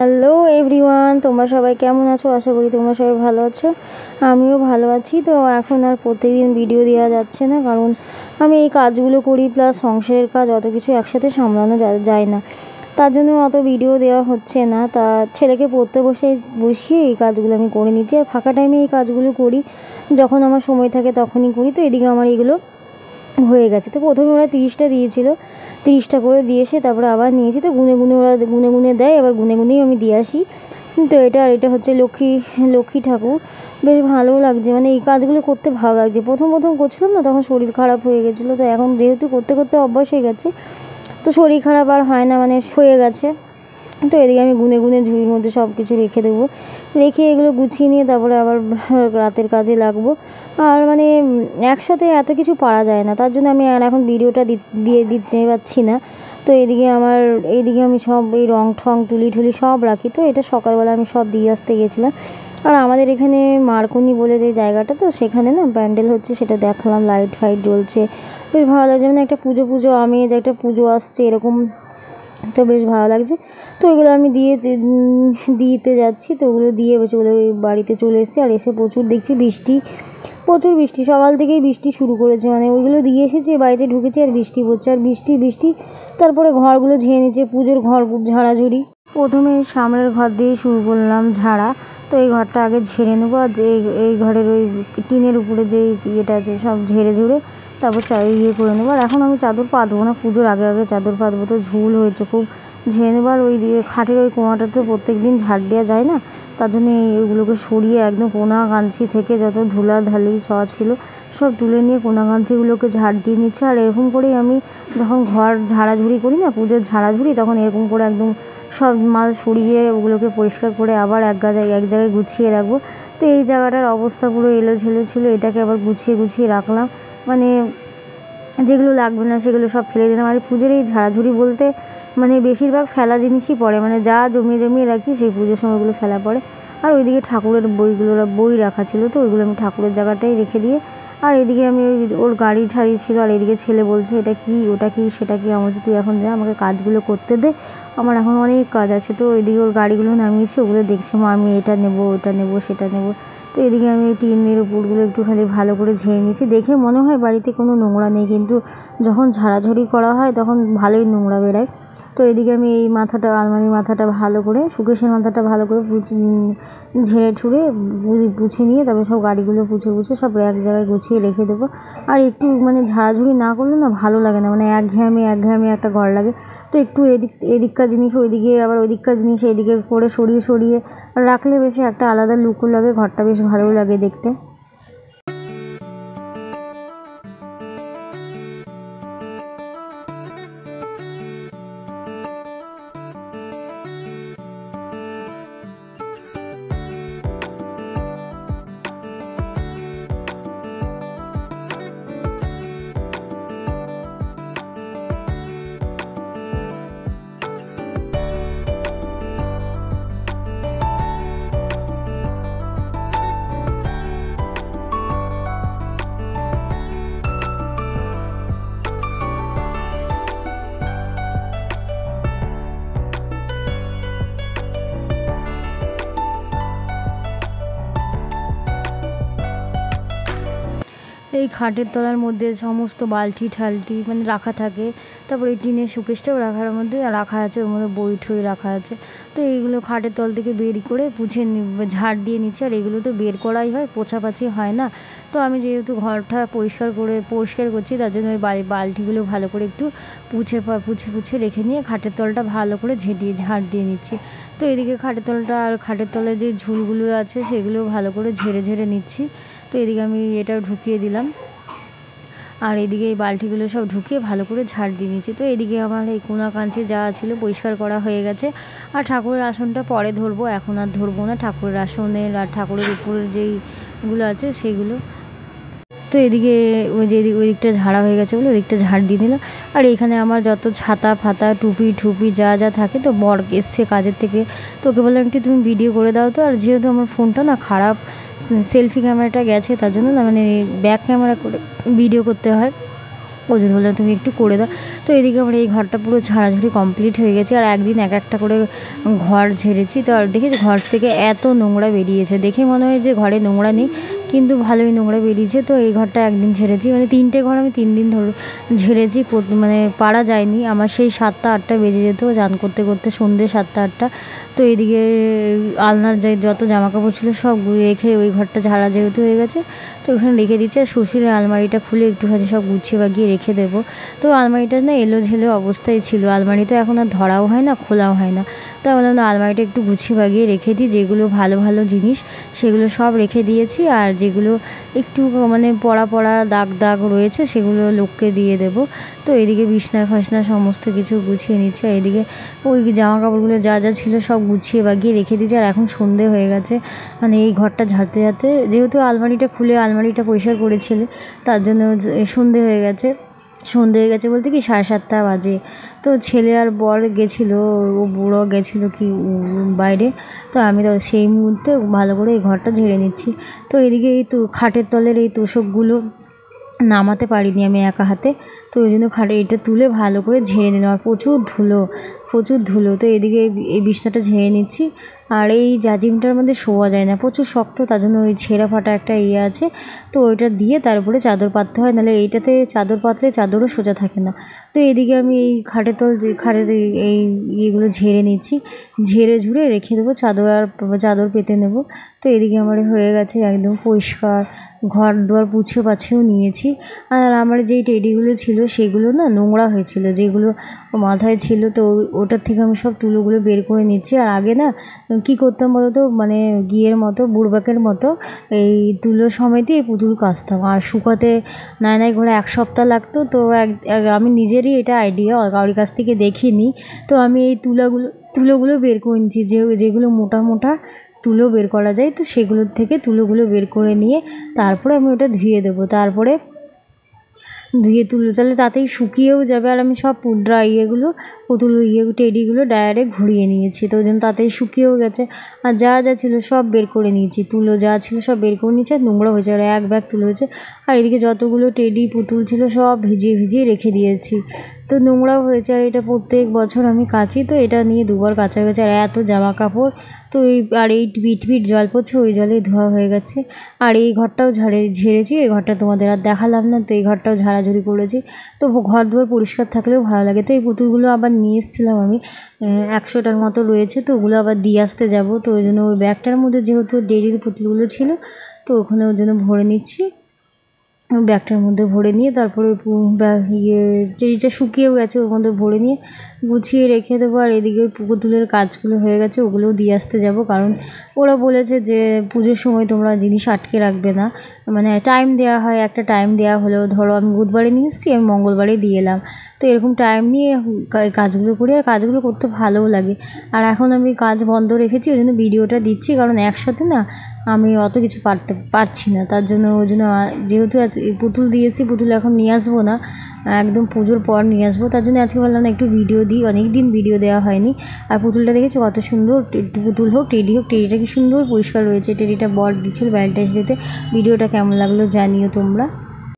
Hello everyone, তোমরা সবাই কেমন আছো? আশা করি তোমরা সবাই ভালো আছো। আমিও ভালো আছি। তো এখন আর প্রত্যেকদিন ভিডিও দেওয়া যাচ্ছে না, কারণ আমি এই কাজগুলো করি, প্লাস সংসারের কাজ, অত কিছু একসাথে সামলানো যায় না। তার জন্য অত ভিডিও দেওয়া হচ্ছে না। তা ছেলেকে পড়তে বসিয়ে এই কাজগুলো আমি করে নিচ্ছি, আর ফাঁকা টাইমে এই কাজগুলো করি, যখন আমার সময় থাকে তখনই করি। তো এদিকে আমার এগুলো হয়ে গেছে। তো প্রথমে ওরা 30টা দিয়েছিল, 30টা করে দিয়ে এসে তারপরে আবার নিয়েছি। তো ওরা গুনে দেয়, আবার গুনেই আমি দিয়ে আসি। তো এটা হচ্ছে লক্ষ্মী ঠাকুর। বেশ ভালোও লাগছে, মানে এই কাজগুলো করতে ভালো লাগছে। প্রথম করছিলাম না, তখন শরীর খারাপ হয়ে গেছিলো। তো এখন যেহেতু করতে করতে অভ্যাস হয়ে গেছে, তো শরীর খারাপ আর হয় না, মানে হয়ে গেছে। তো এদিকে আমি গুনে ঝুড়ির মধ্যে সব কিছু রেখে দেবো। রেখে এগুলো গুছিয়ে নিয়ে তারপরে আবার রাতের কাজে লাগবো। আর মানে একসাথে এত কিছু পারা যায় না, তার জন্য আমি আর এখন ভিডিওটা দিয়ে দিতে পারছি না। তো এইদিকে আমি সব এই রং ঠং তুলি সব রাখি। তো এটা সকালবেলা আমি সব দিয়ে আসতে গেছিলাম। আর আমাদের এখানে মার্কনি বলে যে জায়গাটা, তো সেখানে না প্যান্ডেল হচ্ছে, সেটা দেখলাম, লাইট ফাইট জ্বলছে, বেশ ভালো লাগছে। মানে একটা পুজো আমেজ, একটা পুজো আসছে এরকম, তো বেশ ভালো লাগছে। তো ওইগুলো আমি দিতে যাচ্ছি। তো ওগুলো দিয়ে বাড়িতে চলে এসেছি। আর এসে প্রচুর বৃষ্টি সকাল থেকেই বৃষ্টি শুরু করেছে। মানে ওইগুলো দিয়ে এসেছি, বাড়িতে ঢুকেছি, আর বৃষ্টি পড়ছে, আর বৃষ্টি। তারপরে ঘরগুলো ঝেড়ে নিচ্ছে, পুজোর ঘর ঝাড়াঝুড়ি। প্রথমে সামনের ঘর দিয়ে শুরু করলাম ঝাড়া। তো এই ঘরটা আগে ঝেড়ে নেবো, আর যে এই ঘরের ওই টিনের উপরে যে ইয়েটা আছে সব ঝেড়ে তারপর করে নেবো। আর এখন আমি চাদর পাতবো না, পুজোর আগে চাদর পাতবো। তো ঝুল হয়েছে খুব, ঝেড়ে নেবো। আর ওই খাটের ওই কোণাটাতে প্রত্যেক দিন ঝাড় দেওয়া যায় না, তার জন্য ওইগুলোকে সরিয়ে একদম কোনা কাঞ্চি থেকে যত ধুলাধালি ছিল সব তুলে নিয়ে কোনা কাঞ্চিগুলোকে ঝাড় দিয়ে নিচ্ছে। আর এরকম করেই আমি যখন ঘর ঝাড়াঝুড়ি করি না, পুজোর ঝাড়াঝুড়ি, তখন এরকম করে একদম সব মাল সরিয়ে ওগুলোকে পরিষ্কার করে আবার এক জায়গায় গুছিয়ে রাখবো। তো এই জায়গাটার অবস্থা পুরো এলোঝেলো ছিল, এটাকে আবার গুছিয়ে রাখলাম। মানে যেগুলো লাগবে না সেগুলো সব ফেলে দিলাম। আর পুজোর এই ঝাড়াঝুড়ি বলতে মানে বেশিরভাগ ফেলা জিনিসই পড়ে, মানে যা জমিয়ে রাখি সেই পুজোর সময়গুলো ফেলা পড়ে। আর ওইদিকে ঠাকুরের বই রাখা ছিল, তো ওইগুলো আমি ঠাকুরের জায়গাটাই রেখে দিয়ে, আর এদিকে আমি ওর গাড়ি ঠাড়ি ছিল। আর এদিকে ছেলে বলছে এটা কি ওটা কি সেটা কি, আমার তুই এখন যা, আমাকে কাজগুলো করতে দে, আমার এখন অনেক কাজ আছে। তো ওইদিকে ওর গাড়িগুলো নামিয়েছে, ওগুলো দেখছে, মা আমি এটা নেবো ওটা নেবো সেটা নেবো। তো এদিকে আমি টিনের উপরগুলো একটুখানি ভালো করে ঝেড়ে নিয়েছি। দেখে মনে হয় বাড়িতে কোনো নোংরা নেই, কিন্তু যখন ঝাড়াঝাড়ি করা হয় তখন ভালোই নোংরা বেরোয়। তো এদিকে আমি এই আলমারির মাথাটা ভালো করে, শোকেসের মাথাটা ভালো করে ঝেড়ে পুছে নিয়ে তারপরে সব গাড়িগুলো পুছে সব এক জায়গায় গুছিয়ে রেখে দেবো। আর একটু মানে ঝাড়াঝুড়ি না করলে না ভালো লাগে না, মানে একঘেয়েমি একটা ঘর লাগে। তো একটু এদিককার জিনিস ওইদিকে, আবার ওইদিককার জিনিস এইদিকে করে সরিয়ে রাখলে বেশ একটা আলাদা লুকও লাগে, ঘরটা বেশ ভালোও লাগে দেখতে। এই খাটের তলার মধ্যে সমস্ত বালতি ঠালটি মানে রাখা থাকে। তারপর এই টিনের শোকেসটাও রাখা আছে, ওর মধ্যে বই ঠই রাখা আছে। তো এইগুলো খাটের তল থেকে বের করে ঝাড় দিয়ে নিচ্ছে। আর এগুলো তো বের করাই হয়, পোছাপাছি হয় না। তো আমি যেহেতু ঘরটা পরিষ্কার করছি, তার জন্য ওই বালতিগুলো ভালো করে একটু পুছে রেখে নিয়ে খাটের তলটা ভালো করে ঝাড় দিয়ে নিচ্ছি। তো এদিকে খাটের তলায় যে ঝুলগুলো আছে সেগুলো ভালো করে ঝেড়ে নিচ্ছি। তো এদিকে আমি এটাও ঢুকিয়ে দিলাম, আর এদিকে এই বালতিগুলো সব ঢুকিয়ে ভালো করে ঝাড় দিয়ে নিচ্ছি। তো এদিকে আমার এই কোনা কাঞ্চি যা ছিল পরিষ্কার করা হয়ে গেছে। আর ঠাকুরের আসনটা পরে ধরবো, এখন আর ধরবো না। ঠাকুরের আসনের আর ঠাকুরের উপরের যেইগুলো আছে সেগুলো। তো এদিকে ওই দিকটা ঝাড়া হয়ে গেছে বলে ওদিকটা ঝাড় দিয়ে দিলাম। আর এখানে আমার যত ছাতা ফাতা টুপি যা থাকে, তো বর এসছে কাজের থেকে, তো ওকে বললাম একটু তুমি ভিডিও করে দাও। তো আর যেহেতু আমার ফোনটা না খারাপ, সেলফি ক্যামেরাটা গেছে, তার জন্য না মানে ব্যাক ক্যামেরা করে ভিডিও করতে হয়। ওই জন্য বললাম তুমি একটু করে দাও। তো এদিকে আমার এই ঘরটা পুরো ঝাড়াঝুড়ি কমপ্লিট হয়ে গেছে, আর একদিন এক একটা করে ঘর ঝেড়েছি। তো আর দেখেছি ঘর থেকে এত নোংরা বেরিয়েছে, দেখে মনে হয় যে ঘরে নোংরা নেই, কিন্তু ভালোই নোংরা বেরিয়েছে। তো এই ঘরটা একদিন ঝেড়েছি, মানে 3টে ঘর আমি 3 দিন ধরে ঝেড়েছি, মানে পারা যায়নি আমার। সেই 7টা 8টা বেজে যেত চান করতে করতে, সন্ধ্যে 7টা 8টা। তো এদিকে আলনার যত জামা কাপড় ছিল সব রেখে ওই ঘরটা ঝাড়া যেহেতু হয়ে গেছে, তো ওখানে রেখে দিচ্ছি। আর শ্বশুরের আলমারিটা খুলে একটুখানি সব গুছিয়ে বাগিয়ে রেখে দেবো। তো আলমারিটা না এলো ঝেলো অবস্থায় ছিল, আলমারি তো এখন আর ধরাও হয় না, খোলাও হয় না। তো বললাম না, আলমারিটা একটু গুছিয়ে বাগিয়ে রেখে দিই, যেগুলো ভালো ভালো জিনিস সেগুলো সব রেখে দিয়েছি, আর যেগুলো একটু মানে পড়া পড়া দাগ দাগ রয়েছে সেগুলো লোককে দিয়ে দেবো। তো এদিকে বিছনা ফাসনা সমস্ত কিছু গুছিয়ে নিচ্ছে, আর এদিকে ওই জামা কাপড়গুলো যা যা ছিল সব গুছিয়ে বাগিয়ে রেখে দিয়েছি। আর এখন সন্ধে হয়ে গেছে, মানে এই ঘরটা ঝাড়তে ঝাড়তে, যেহেতু আলমারিটা খুলে আলমারিটা পরিষ্কার করেছিলে, তার জন্য সন্ধে হয়ে গেছে। সন্ধে হয়ে গেছে বলতে কি 7:30 বাজে। তো ছেলে আর বর গেছিলো, ও বুড়ো গেছিলো কি বাইরে। তো আমি তো সেই মুহূর্তে ভালো করে এই ঘরটা ঝেড়ে নিচ্ছি। তো এদিকে এই খাটের তলের এই তোষকগুলো নামাতে পারিনি আমি একা হাতে, তো ওই জন্য খাটে এটা তুলে ভালো করে ঝেড়ে নিলাম। আর প্রচুর ধুলো। তো এদিকে এই বিছনাটা ঝেড়ে নিচ্ছি। আর এই জাজিমটার মধ্যে শোয়া যায় না, প্রচুর শক্ত, তার জন্য ওই ছেঁড়া ফাটা একটা আছে, তো ওইটা দিয়ে তারপরে চাদর পাততে হয়, নাহলে এইটাতে চাদর পাতলে চাদরও সোজা থাকে না। তো এদিকে আমি এই খাটের এই ইয়েগুলো ঝেড়ে নিচ্ছি, ঝেড়ে ঝুড়ে রেখে দেবো, চাদর পেতে নেব। তো এদিকে আমার হয়ে গেছে একদম পরিষ্কার, ঘর দুয়ার পুছে পাছেও নিয়েছি। আর আমার যেই টেডিগুলো ছিল সেগুলো না নোংরা হয়েছিল, যেগুলো মাথায় ছিল, তো ওটার থেকে আমি সব তুলোগুলো বের করে নিচ্ছি। আর আগে না কী করতাম বলো তো, মানে বুড়বাকের মতো এই তুলো সমেতই এই পুতুল কাচতাম, আর শুকাতে নাই করে 1 সপ্তাহ লাগতো। তো আমি নিজেরই এটা আইডিয়া, কারোর কাছ থেকে দেখিনি। তো আমি এই তুলোগুলো বের করে নিচ্ছি, যেগুলো মোটা মোটা তুলো বের করা যায়, তো সেগুলোর থেকে তুলোগুলো বের করে নিয়ে তারপরে আমি ওটা ধুয়ে দেবো। তারপরে ধুয়ে তুললে তাহলে তাতেই শুকিয়েও যাবে। আর আমি সব পুতুল টেডিগুলো ডায়ারে ঘুরিয়ে নিয়েছি, তো ওই জন্য তাতেই শুকিয়েও গেছে। আর যা যা ছিল সব বের করে নিয়েছি, তুলো যা ছিল সব বের করে নিয়েছি, আর নোংরা হয়েছে, আর 1 ব্যাগ তুলো হয়েছে। আর এদিকে যতগুলো টেডি পুতুল ছিল সব ভিজিয়ে রেখে দিয়েছি, তো নোংরাও হয়েছে। আর এটা প্রত্যেক বছর আমি কাচি, তো এটা নিয়ে 2বার কাচা গেছে। আর এত জামা কাপড়, তো এই পিট জল পড়ছে, ওই জলেই ধোয়া হয়ে গেছে। আর এই ঘরটাও ঝেড়েছি, এই ঘরটা তোমাদের আর দেখালাম না, তো এই ঘরটাও ঝাড়াঝুড়ি করেছি। তো ঘর দুয়ার পরিষ্কার থাকলেও ভালো লাগে। তো এই পুতুলগুলো আবার নিয়ে এসেছিলাম আমি, 100টার মতো রয়েছে, তো ওগুলো আবার দিয়ে আসতে যাবো। তো ওই জন্য ওই ব্যাগটার মধ্যে যেহেতু ডেরির পুতুলগুলো ছিল, তো ওখানে ওর জন্য ভরে নিচ্ছি। ব্যাগটার মধ্যে ভরে নিয়ে তারপরে টেডিটা শুকিয়েও গেছে, ওর মধ্যে ভরে নিয়ে গুছিয়ে রেখে দেবো। আর এদিকে পুতুলের কাজগুলো হয়ে গেছে, ওগুলোও দিয়ে আসতে যাবো, কারণ ওরা বলেছে যে পুজোর সময় তোমরা জিনিস আটকে রাখবে না, মানে টাইম দেওয়া হয়, একটা টাইম দেওয়া হলেও, ধরো আমি বুধবারে নিয়ে এসেছি, আমি মঙ্গলবারে দিয়ে এলাম, তো এরকম টাইম নিয়ে কাজগুলো করি। আর কাজগুলো করতে ভালোও লাগে। আর এখন আমি কাজ বন্ধ রেখেছি, ওই জন্য ভিডিওটা দিচ্ছি, কারণ একসাথে না আমি অত কিছু পারছি না, তার জন্য ওই জন্য যেহেতু পুতুল দিয়েছি, পুতুল এখন নিয়ে আসবো না, একদম পুজোর পর নিয়ে আসবো, তার জন্য আজকে বললাম না একটু ভিডিও দিই, অনেক দিন ভিডিও দেওয়া হয়নি। আর পুতুলটা দেখেছো কত সুন্দর, পুতুল হোক টেডিটা কি সুন্দর পরিষ্কার রয়েছে। টেডিটা বর দিচ্ছিল ভ্যালেন্টাইন্স ডেতে। ভিডিওটা কেমন লাগলো জানিও তোমরা।